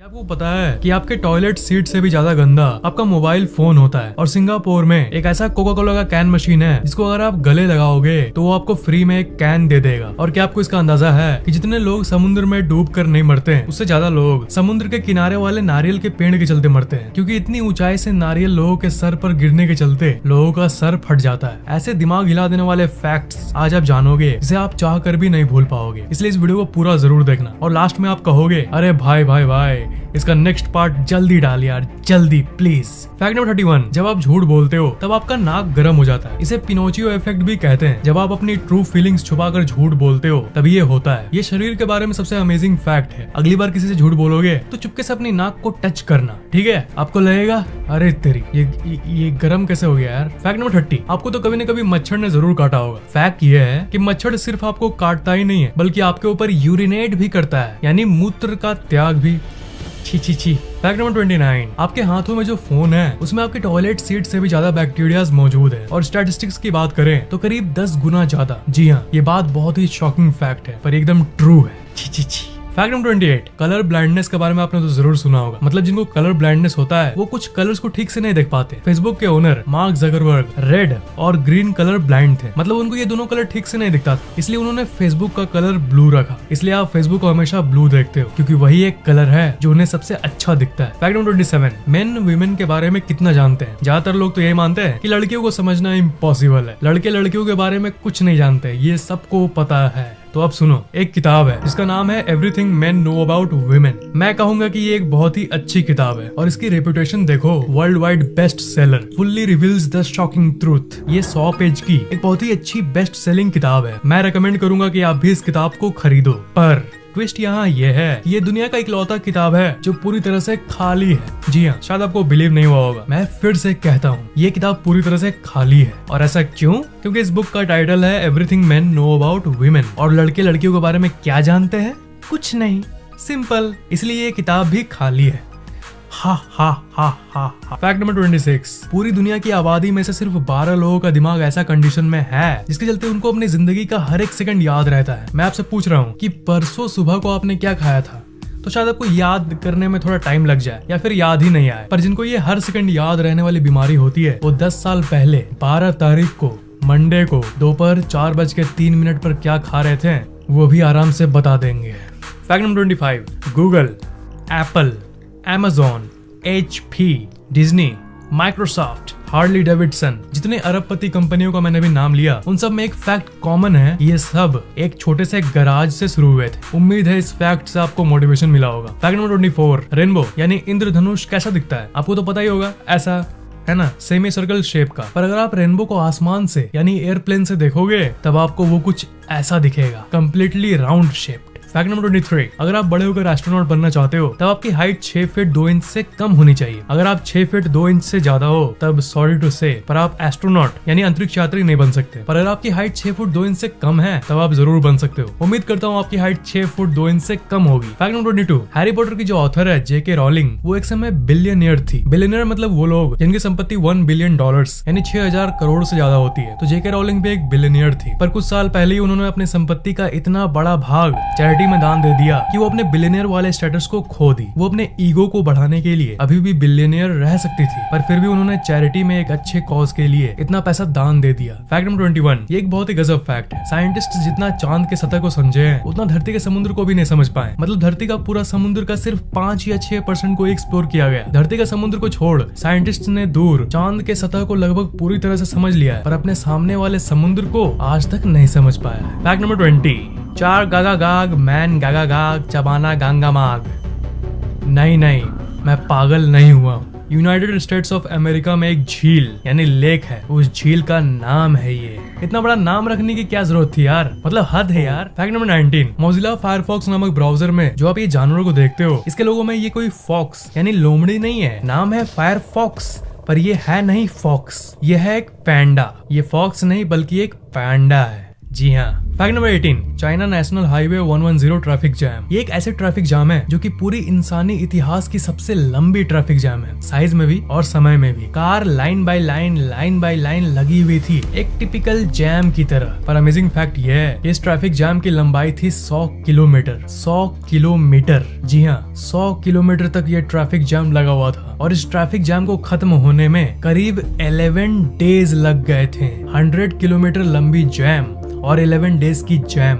क्या आपको पता है कि आपके टॉयलेट सीट से भी ज्यादा गंदा आपका मोबाइल फोन होता है। और सिंगापुर में एक ऐसा कोका कोला का कैन मशीन है जिसको अगर आप गले लगाओगे तो वो आपको फ्री में एक कैन दे देगा। और क्या आपको इसका अंदाजा है कि जितने लोग समुद्र में डूब कर नहीं मरते हैं उससे ज्यादा लोग समुद्र के किनारे वाले नारियल के पेड़ के चलते मरते हैं, क्योंकि इतनी ऊंचाई से नारियल लोगों के सर पर गिरने के चलते लोगों का सर फट जाता है। ऐसे दिमाग हिला देने वाले फैक्ट्स आज आप जानोगे जिसे आप चाह कर भी नहीं भूल पाओगे, इसलिए इस वीडियो को पूरा जरूर देखना। और लास्ट में आप कहोगे अरे भाई भाई भाई इसका नेक्स्ट पार्ट जल्दी डाल यार, जल्दी प्लीज। फैक्ट नंबर 31, जब आप झूठ बोलते हो तब आपका नाक गर्म हो जाता है। इसे पिनोचियो इफेक्ट भी कहते हैं। जब आप अपनी ट्रू फीलिंग्स छुपाकर झूठ बोलते हो तभी ये होता है। ये शरीर के बारे में सबसे अमेजिंग फैक्ट है। अगली बार किसी से झूठ बोलोगे तो चुपके से अपनी नाक को टच करना, ठीक है? आपको लगेगा अरे तेरी ये गर्म कैसे हो गया यार। फैक्ट नंबर 30, आपको तो कभी न कभी मच्छर ने जरूर काटा होगा। फैक्ट ये है कि मच्छर सिर्फ आपको काटता ही नहीं है बल्कि आपके ऊपर यूरिनेट भी करता है, यानी मूत्र का त्याग भी। छी छी छी। फैक्ट नंबर 29, आपके हाथों में जो फोन है उसमें आपके टॉयलेट सीट से भी ज्यादा बैक्टीरियाज मौजूद है। और स्टैटिस्टिक्स की बात करें तो करीब 10 गुना ज्यादा। जी हाँ, ये बात बहुत ही शॉकिंग फैक्ट है पर एकदम ट्रू है। छी छी छी। फैक्ट नंबर 28, कलर ब्लाइंडनेस के बारे में आपने तो जरूर सुना होगा। मतलब जिनको कलर ब्लाइंडनेस होता है वो कुछ कलर्स को ठीक से नहीं देख पाते। फेसबुक के ओनर मार्क जकरबर्ग रेड और ग्रीन कलर ब्लाइंड थे। मतलब उनको ये दोनों कलर ठीक से नहीं दिखता था, इसलिए उन्होंने फेसबुक का कलर ब्लू रखा। इसलिए आप फेसबुक को हमेशा ब्लू देखते हो क्योंकि वही एक कलर है जो उन्हें सबसे अच्छा दिखता है। फैक्ट नंबर 27, मेन वीमेन के बारे में कितना जानते हैं? ज्यादातर लोग तो यही मानते हैं कि लड़कियों को समझना इम्पॉसिबल है। लड़के लड़कियों के बारे में कुछ नहीं जानते, ये सबको पता है। तो अब सुनो, एक किताब है जिसका नाम है everything main know about women. मैं कहूंगा कि ये एक बहुत ही अच्छी किताब है और इसकी रेपुटेशन देखो, world wide best seller, fully reveals the shocking truth. ये 100 पेज की एक बहुत ही अच्छी बेस्ट सेलिंग किताब है। मैं रेकमेंड करूंगा कि आप भी इस किताब को खरीदो। पर ट्विस्ट यहाँ ये है, ये दुनिया का इकलौता किताब है जो पूरी तरह से खाली है। जी हाँ, शायद आपको बिलीव नहीं हुआ होगा, मैं फिर से कहता हूँ, ये किताब पूरी तरह से खाली है। और ऐसा क्यों? क्योंकि इस बुक का टाइटल है everything main know about women. और लड़के लड़कियों के बारे में क्या जानते हैं? कुछ नहीं, सिंपल। इसलिए ये किताब भी खाली है। हा हा हा हा हा। फैक्ट नंबर 26, पूरी दुनिया की आबादी में से सिर्फ 12 लोगों का दिमाग ऐसा कंडीशन में है जिसके चलते उनको अपनी जिंदगी का हर एक सेकंड याद रहता है। मैं आपसे पूछ रहा हूँ कि परसों सुबह को आपने क्या खाया था? तो शायद आपको याद करने में थोड़ा टाइम लग जाए या फिर याद ही नहीं आए। पर जिनको ये हर सेकंड याद रहने वाली बीमारी होती है वो 10 साल पहले 12 तारीख को मंडे को दोपहर 4:03 पर क्या खा रहे थे वो भी आराम से बता देंगे। Fact number 25, Google, Apple, Amazon, HP, Disney, Microsoft, Harley Davidson, जितने अरबपति कंपनियों का मैंने अभी नाम लिया उन सब में एक फैक्ट कॉमन है, ये सब एक छोटे से गराज से शुरू हुए थे। उम्मीद है इस फैक्ट से आपको मोटिवेशन मिला होगा। फैक्ट नंबर 24, रेनबो यानी इंद्रधनुष कैसा दिखता है? आपको तो पता ही होगा, ऐसा है ना, सेमी सर्कल शेप का। पर अगर आप रेनबो को आसमान से यानी एयरप्लेन से देखोगे तब आपको वो कुछ ऐसा दिखेगा, completely round shape. Fact number 23, अगर आप बड़े होकर एस्ट्रोनॉट बनना चाहते हो तब आपकी हाइट 6 फीट 2 इंच से कम होनी चाहिए। अगर आप 6 फीट 2 इंच से ज्यादा हो तब सॉरी टू से पर आप एस्ट्रोनॉट यानी अंतरिक्ष यात्री नहीं बन सकते। पर अगर आपकी हाइट 6 फुट 2 इंच से कम है तब आप जरूर बन सकते हो। उम्मीद करता हूँ आपकी हाइट 6 फुट 2 इंच से कम होगी। फैक्ट नंबर 22, हैरी पॉटर की जो ऑथर है जेके रॉलिंग वो एक समय बिलियनियर थी। बिलियनियर मतलब वो लोग जिनकी संपत्ति $1 बिलियन यानी 6000 करोड़ से ज्यादा होती है। तो जेके रॉलिंग भी एक बिलियनियर थी, पर कुछ साल पहले ही उन्होंने अपनी संपत्ति का इतना बड़ा भाग चैरिटी में दान दे दिया कि वो अपने बिलियनियर वाले स्टेटस को खो दी। वो अपने ईगो को बढ़ाने के लिए अभी भी बिलियनियर रह सकती थी, पर फिर भी उन्होंने चैरिटी में एक अच्छे कॉज के लिए इतना पैसा दान दे दिया। फैक्ट नंबर 21, ये एक बहुत ही गजब फैक्ट है। साइंटिस्ट जितना चांद के सतह को समझे हैं उतना धरती के समुद्र को भी नहीं समझ पाए। मतलब धरती का पूरा समुद्र का सिर्फ 5 या 6% को एक्सप्लोर किया गया। धरती का समुद्र को छोड़ साइंटिस्ट ने दूर चांद के सतह को लगभग पूरी तरह से समझ लिया है, पर अपने सामने वाले समुद्र को आज तक नहीं समझ पाया। फैक्ट नंबर 20, 4 गागा गाग मैन गागा गाग चबाना गांगा माग। नहीं, मैं पागल नहीं हुआ। यूनाइटेड स्टेट्स ऑफ अमेरिका में एक झील यानी लेक है, उस झील का नाम है ये। इतना बड़ा नाम रखने की क्या जरूरत थी यार, मतलब हद है यार। फैक्ट नंबर 19, मोजिला फायरफॉक्स नामक ब्राउजर में जो आप ये जानवरों को देखते हो इसके लोगों में ये कोई फॉक्स यानी लोमड़ी नहीं है। नाम है फायरफॉक्स पर ये है नहीं फॉक्स, ये है एक पैंडा। ये फॉक्स नहीं बल्कि एक पैंडा है। जी हाँ। Fact number 18, China national highway 110 traffic jam. ये एक ऐसे ट्रैफिक जाम है जो कि पूरी इंसानी इतिहास की सबसे लंबी ट्रैफिक जैम है, साइज में भी और समय में भी। कार लाइन बाय लाइन लगी हुई थी, एक टिपिकल जैम की तरह। पर अमेजिंग फैक्ट ये है, इस ट्रैफिक जैम की लंबाई थी 100 किलोमीटर। 100 किलोमीटर, जी हाँ, 100 किलोमीटर तक ये ट्रैफिक जैम लगा हुआ था। और इस ट्रैफिक जैम को खत्म होने में करीब 11 डेज लग गए थे। 100 किलोमीटर लंबी जैम और 11 डेज की जैम,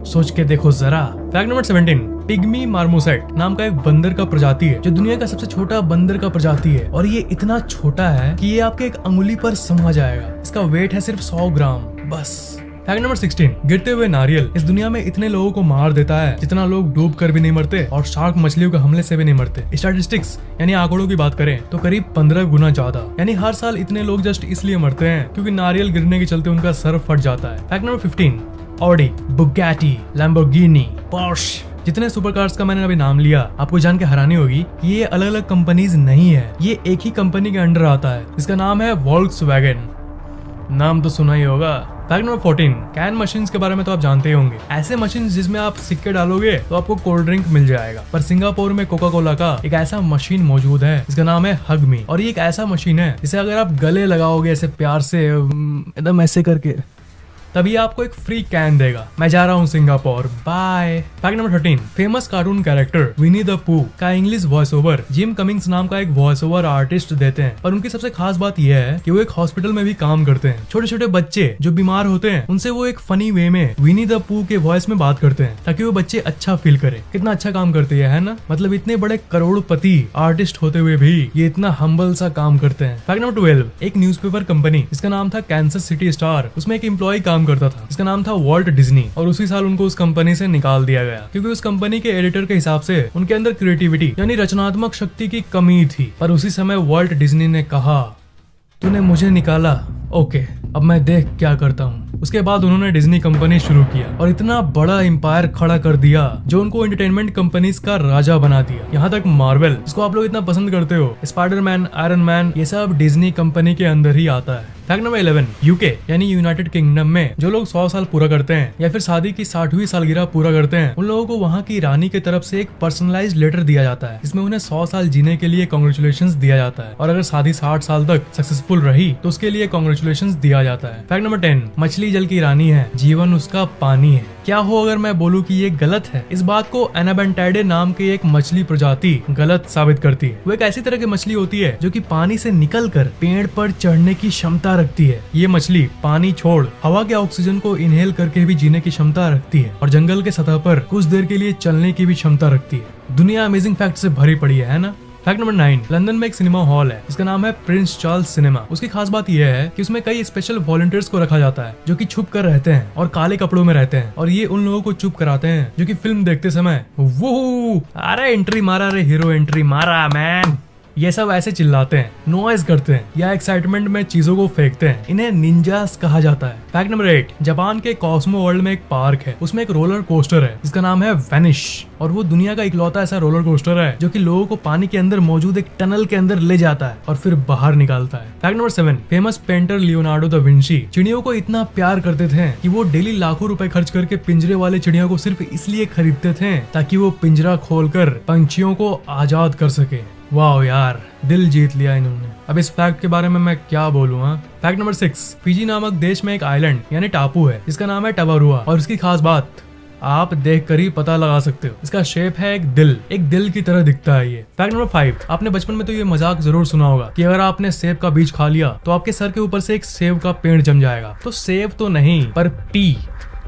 सोच के देखो जरा। फैक्ट नंबर 17, पिग्मी मार्मोसेट नाम का एक बंदर का प्रजाति है जो दुनिया का सबसे छोटा बंदर का प्रजाति है। और ये इतना छोटा है कि ये आपके एक अंगुली पर समा जाएगा। इसका वेट है सिर्फ 100 ग्राम बस। फैक्ट नंबर 16, गिरते हुए नारियल इस दुनिया में इतने लोगों को मार देता है जितना लोग डूब कर भी नहीं मरते और शार्क मछलियों के हमले से भी नहीं मरते। स्टैटिस्टिक्स यानी आंकड़ों की बात करें तो करीब 15 गुना ज्यादा, यानी हर साल इतने लोग जस्ट इसलिए मरते हैं क्योंकि नारियल गिरने के चलते उनका सर फट जाता है। Fact number 15, Audi, Bugatti, Lamborghini, Porsche जितने सुपर कार्स का मैंने अभी नाम लिया, आपको जान के हैरानी होगी कि ये अलग अलग कंपनीज नहीं है, ये एक ही कंपनी के अंडर आता है। इसका नाम है वोल्क्सवैगन। नाम तो सुना ही होगा। फैक्ट नंबर 14, कैन मशीन्स के बारे में तो आप जानते ही होंगे। ऐसे मशीन जिसमें आप सिक्के डालोगे तो आपको कोल्ड ड्रिंक मिल जाएगा। पर सिंगापुर में कोका कोला का एक ऐसा मशीन मौजूद है जिसका नाम है हग मी। और ये एक ऐसा मशीन है जिसे अगर आप गले लगाओगे ऐसे प्यार से एकदम ऐसे करके, तभी आपको एक फ्री कैन देगा। मैं जा रहा हूँ Singapore, bye. Fact number 13, famous cartoon character Winnie the Pooh का English voice over Jim Cummings नाम का एक वॉइस ओवर आर्टिस्ट देते हैं। पर उनकी सबसे खास बात यह है कि वो एक हॉस्पिटल में भी काम करते हैं। छोटे छोटे बच्चे जो बीमार होते हैं उनसे वो एक फनी वे में विनी द पू के वॉइस में बात करते हैं ताकि वो बच्चे अच्छा फील करे। कितना अच्छा काम करते हैं, है ना? मतलब इतने बड़े करोड़पति आर्टिस्ट होते हुए भी ये इतना हम्बल सा काम करते हैं। फैक्ट नंबर 12, एक न्यूज़पेपर कंपनी जिसका नाम था कैंसस सिटी स्टार, उसमें एक एम्प्लॉय काम करता था जिसका नाम था वॉल्ट डिज्नी। और उसी साल उनको उस कंपनी से निकाल दिया गया क्योंकि उस कंपनी के एडिटर के हिसाब से उनके अंदर क्रिएटिविटी यानी रचनात्मक शक्ति की कमी थी। पर उसी समय वॉल्ट डिज्नी ने कहा, तूने मुझे निकाला, ओके, अब मैं देख क्या करता हूँ। उसके बाद उन्होंने डिज्नी कंपनी शुरू किया और इतना बड़ा एम्पायर खड़ा कर दिया जो उनको एंटरटेनमेंट कंपनीज का राजा बना दिया। यहाँ तक मार्वल, जिसको आप लोग इतना पसंद करते हो, स्पाइडरमैन, आयरन मैन, ये सब डिज्नी कंपनी के अंदर ही आता है। फैक्ट नंबर 11, यूके यानी यूनाइटेड किंगडम में जो लोग 100 साल पूरा करते हैं या फिर शादी की 60वीं सालगिरह पूरा करते हैं, उन लोगों को वहाँ की रानी की तरफ से एक पर्सनलाइज्ड लेटर दिया जाता है जिसमें उन्हें 100 साल जीने के लिए कांग्रेचुलेशंस दिया जाता है। और अगर शादी 60 साल तक सक्सेसफुल रही तो उसके लिए कांग्रेचुलेशंस दिया जाता है। फैक्ट नंबर 10, मछली जल की रानी है, जीवन उसका पानी है। क्या हो अगर मैं बोलूं कि ये गलत है? इस बात को एनाबेंटाइडे नाम की एक मछली प्रजाति गलत साबित करती है। वो एक ऐसी तरह की मछली होती है जो कि पानी से निकलकर पेड़ पर चढ़ने की क्षमता रखती है। ये मछली पानी छोड़ हवा के ऑक्सीजन को इनहेल करके भी जीने की क्षमता रखती है और जंगल के सतह पर कुछ देर के लिए चलने की भी क्षमता रखती है। दुनिया अमेजिंग फैक्ट से भरी पड़ी है ना? फैक्ट नंबर 9, लंदन में एक सिनेमा हॉल है जिसका नाम है प्रिंस चार्ल्स सिनेमा। उसकी खास बात यह है कि उसमें कई स्पेशल वॉलंटियर्स को रखा जाता है जो कि छुप कर रहते हैं और काले कपड़ों में रहते हैं। और ये उन लोगों को चुप कराते हैं जो कि फिल्म देखते समय वो अरे एंट्री मारा, अरे हीरो एंट्री मारा मैन, ये सब ऐसे चिल्लाते हैं, नॉइज करते हैं या एक्साइटमेंट में चीजों को फेंकते हैं। इन्हें निंजास कहा जाता है। फैक्ट नंबर 8, जापान के कॉस्मो वर्ल्ड में एक पार्क है, उसमें एक रोलर कोस्टर है जिसका नाम है वेनिश। और वो दुनिया का इकलौता ऐसा रोलर कोस्टर है जो कि लोगों को पानी के अंदर मौजूद एक टनल के अंदर ले जाता है और फिर बाहर निकालता है। Fact number 7, famous painter Leonardo da Vinci चिड़ियों को इतना प्यार करते थे कि वो डेली लाखों रुपए खर्च करके पिंजरे वाले चिड़ियों को सिर्फ इसलिए खरीदते थे ताकि वो पिंजरा खोलकर पंछियों को आजाद कर सके। वाह यार, दिल जीत लिया इन्होंने। अब इस फैक्ट के बारे में मैं क्या बोलूँ? फैक्ट नंबर 6, फिजी नामक देश में एक आइलैंड यानी टापू है जिसका नाम है टवारुआ। और इसकी खास बात आप देख कर ही पता लगा सकते हो, इसका शेप है एक दिल की तरह दिखता है ये। फैक्ट नंबर 5, आपने बचपन में तो ये मजाक जरूर सुना होगा कि अगर आपने सेब का बीज खा लिया तो आपके सर के ऊपर से एक सेब का पेड़ जम जाएगा। तो सेब तो नहीं पर पी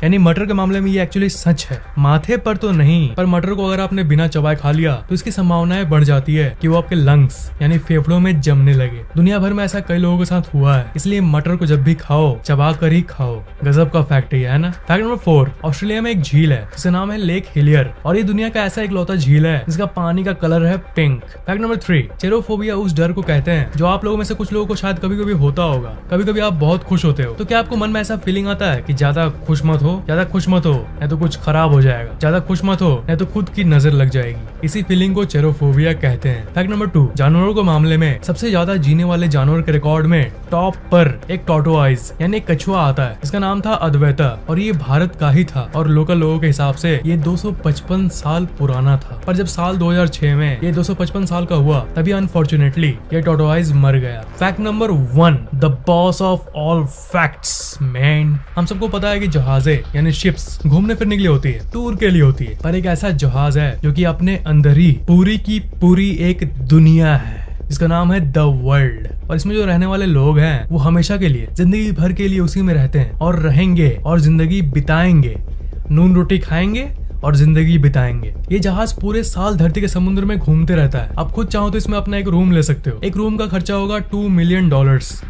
यानी मटर के मामले में ये एक्चुअली सच है। माथे पर तो नहीं, पर मटर को अगर आपने बिना चबाए खा लिया तो इसकी संभावनाएं बढ़ जाती है कि वो आपके लंग्स यानी फेफड़ों में जमने लगे। दुनिया भर में ऐसा कई लोगों के साथ हुआ है, इसलिए मटर को जब भी खाओ चबा कर ही खाओ। गजब का फैक्ट है ना? फैक्ट नंबर 4, ऑस्ट्रेलिया में एक झील है जिसका नाम है लेक हिलियर और ये दुनिया का ऐसा इकलौता झील है जिसका पानी का कलर है पिंक। फैक्ट नंबर 3, चेरोफोबिया उस डर को कहते हैं जो आप लोगों में से कुछ लोगों को शायद कभी कभी होता होगा। कभी कभी आप बहुत खुश होते हो तो क्या आपको मन में ऐसा फीलिंग आता है कि ज्यादा खुश मत हो, ज्यादा खुश मत हो, नहीं तो कुछ खराब हो जाएगा। ज्यादा खुश मत हो, नहीं तो खुद की नजर लग जाएगी। इसी फीलिंग को चेरोफोबिया कहते हैं। फैक्ट नंबर 2, जानवरों के मामले में सबसे ज्यादा जीने वाले जानवर के रिकॉर्ड में टॉप पर एक टॉर्टोइज यानी कछुआ आता है। इसका नाम था अद्वैता और ये भारत का ही था और लोकल लोगों के हिसाब से ये 255 साल पुराना था। पर जब साल 2006 में ये 255 साल का हुआ तभी अनफॉर्चुनेटली ये टॉर्टोइज मर गया। Fact number 1, the boss of all facts man. हम सबको पता है कि जहाजें यानी शिप्स घूमने फिरने के लिए होती है, टूर के लिए होती है, पर एक ऐसा जहाज है जो कि अपने अंदर ही पूरी की पूरी एक दुनिया है जिसका नाम है द वर्ल्ड। और इसमें जो रहने वाले लोग हैं वो हमेशा के लिए, जिंदगी भर के लिए उसी में रहते हैं और रहेंगे और जिंदगी बिताएंगे, नून रोटी खाएंगे और जिंदगी बिताएंगे। ये जहाज पूरे साल धरती के समुद्र में घूमते रहता है। आप खुद चाहो तो इसमें अपना एक रूम ले सकते हो। एक रूम का खर्चा होगा $2 मिलियन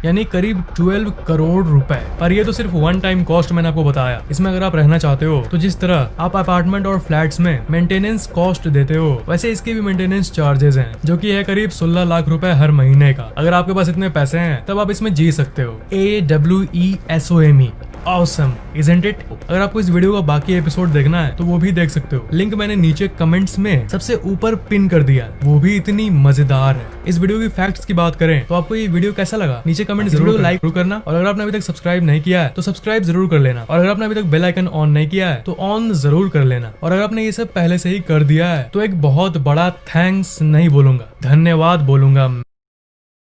यानी करीब 12 करोड़ रुपए। पर ये तो सिर्फ वन टाइम कॉस्ट मैंने आपको बताया। इसमें अगर आप रहना चाहते हो तो जिस तरह आप अपार्टमेंट और फ्लैट्स में मेंटेनेंस कॉस्ट देते हो वैसे इसके भी मेंटेनेंस चार्जेस हैं जो कि है करीब 16 लाख रुपए हर महीने का। अगर आपके पास इतने पैसे हैं तब आप इसमें जी सकते हो। AWESOME Awesome, isn't it? अगर आपको इस वीडियो का बाकी एपिसोड देखना है तो वो भी देख सकते हो। लिंक मैंने नीचे कमेंट्स में सबसे ऊपर पिन कर दिया, वो भी इतनी मजेदार है। इस वीडियो की फैक्ट्स की बात करें तो आपको ये वीडियो कैसा लगा नीचे कमेंट जरूर लाइक करना। और अगर आपने अभी तक सब्सक्राइब नहीं किया है तो सब्सक्राइब जरूर कर लेना। और अगर आपने अभी तक बेल आइकन ऑन नहीं किया है तो ऑन जरूर कर लेना। और अगर आपने ये सब पहले से ही कर दिया है तो एक बहुत बड़ा थैंक्स नहीं बोलूंगा, धन्यवाद बोलूंगा।